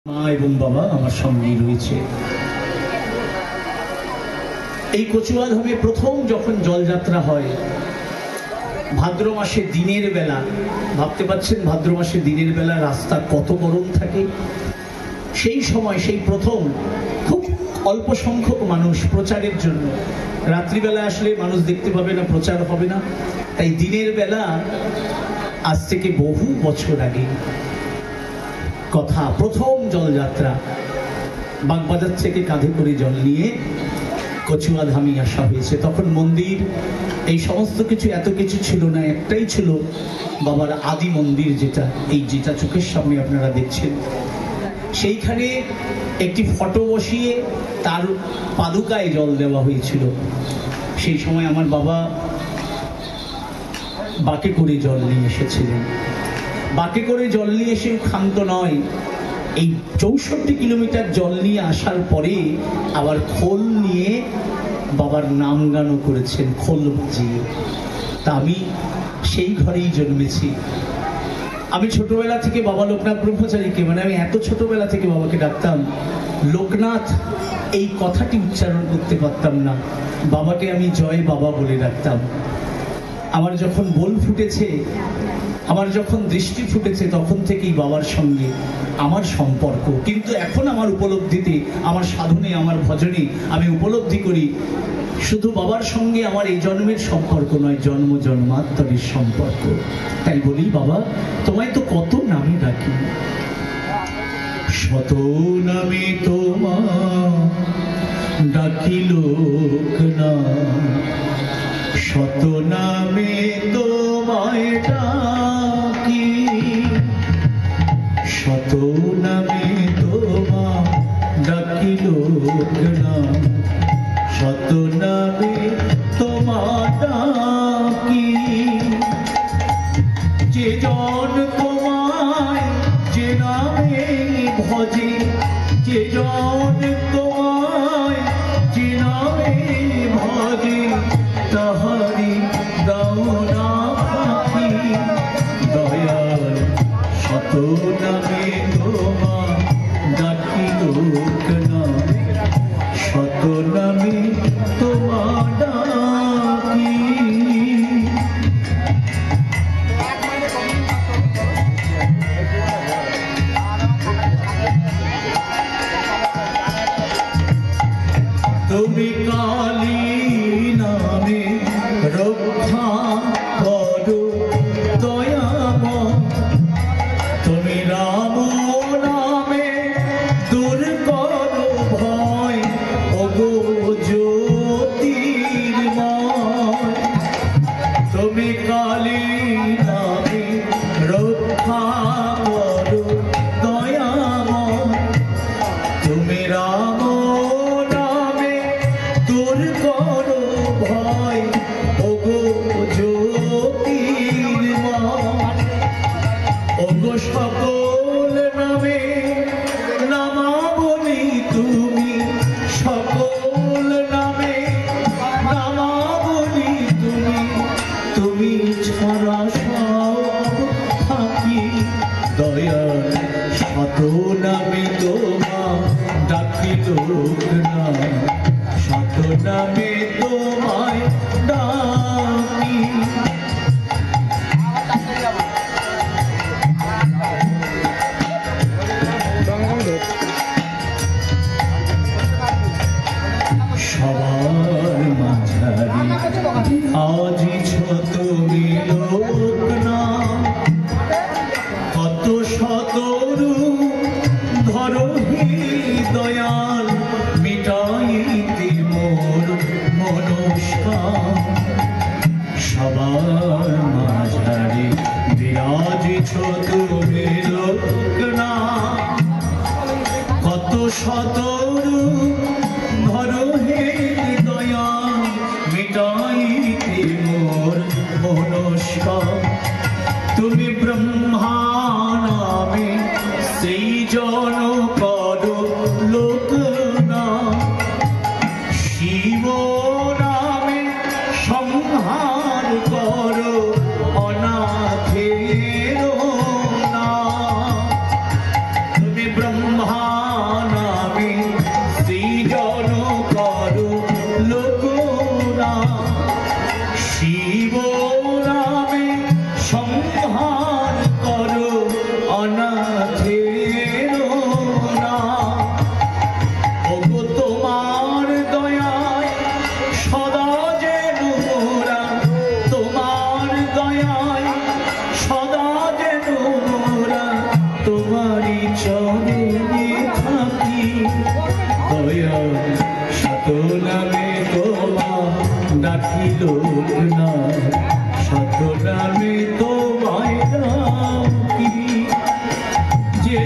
মা এবং বাবা আমার সঙ্গেই রয়েছে। এই কচুয়াধামে প্রথম যখন জলযাত্রা হয় ভাদ্র মাসে দিনের বেলা, ভাবতে পারছেন ভাদ্র মাসে দিনের বেলা রাস্তা কত গরম থাকে। সেই সময় সেই প্রথম খুব অল্প সংখ্যক মানুষ প্রচারের জন্য, রাত্রিবেলা আসলে মানুষ দেখতে পাবে না, প্রচার হবে না, তাই দিনের বেলা আজ থেকে বহু বছর আগে কথা, প্রথম জলযাত্রা বাগবাজার থেকে কাঁধে করে জল নিয়ে কচুয়াধামে আসা হয়েছে। তখন মন্দির এই সমস্ত কিছু এত কিছু ছিল না, একটাই ছিল বাবার আদি মন্দির, যেটা চোখের সামনে আপনারা দেখছেন। সেইখানে একটি ফটো বসিয়ে তার পাদুকায় জল দেওয়া হয়েছিল। সেই সময় আমার বাবা বাঁকে করে জল নিয়ে এসেছিলেন। বাঁকে করে জল নিয়ে এসে ক্ষান্ত নয়, এই 64 কিলোমিটার জল নিয়ে আসার পরে আবার খোল নিয়ে বাবার নাম গানও করেছেন, খোল বাজিয়ে। তা আমি সেই ঘরেই জন্মেছি। আমি ছোটবেলা থেকে বাবা লোকনাথ ব্রহ্মচারীকে, মানে আমি এত ছোটবেলা থেকে বাবাকে ডাকতাম লোকনাথ, এই কথাটি উচ্চারণ করতে পারতাম না। বাবাকে আমি জয় বাবা বলে ডাকতাম। আমার যখন বোল ফুটেছে, আমার যখন দৃষ্টি ফুটেছে, তখন থেকেই বাবার সঙ্গে আমার সম্পর্ক। কিন্তু এখন আমার উপলব্ধিতে, আমার সাধনে, আমার ভজনে আমি উপলব্ধি করি শুধু বাবার সঙ্গে আমার এই জন্মের সম্পর্ক নয়, জন্ম জন্মান্তরের সম্পর্ক। তাই বলি, বাবা তোমায় তো কত নামে ডাকি, শত নামে তোমা ডাকি লোকনাথ, শত নামে তোমায় ডাকি, শত নামে তোমা ডাকি লোকনাথ, শত নামে তোমা ডাকি। যে জন তোমায় যে নামে ভজে, যে জন তোমায় যে নামে ভজে, তাহারি দাও না ফাঁকি দয়াল, শত নামে তোমা ডাকি লোকনাথ, শত নামে তোমা ডাকি। তুমি কালী নামে রক্ষা করো দয়াময়, তুমি রাম নামে দূর করো ভয়, ওগো জ্যোতির্ময়। তুমি কালী নামে রক্ষা করো দয়াময়, তুমি রাম নামে দূর করো ভয়, ওগো জ্যোতির্ময়। ওগো সকল নামে নামাবলি তুমি, সকল নামে নামাবলি তুমি, তুমি ছাড়া সব থাকি দয়াল, শত নামে তোমা ডাকি লোকনাথ, শত নামে তোমায় ডাকি। সবার মাঝারি আজিছ তুমি লোকনাথ, কত শতরূ ধরো হে দয়াল, মিটাইতে মোর মনস্কার। সবার মাঝারি বিরাজিছ তুমি লোকনাথ, কত শতরূ ধরো হে দয়াল, মিটাইতে মোর মনস্কার। তুমি ব্রহ্মা নামে সেই জন করো লোকনাথ, শিব নামে সংহার করো অনাথের নাম। তুমি ব্রহ্মা করে থাকি দয়া শত নামে তোমার ডাকিল না শত নামে তোমায় ডাকি যে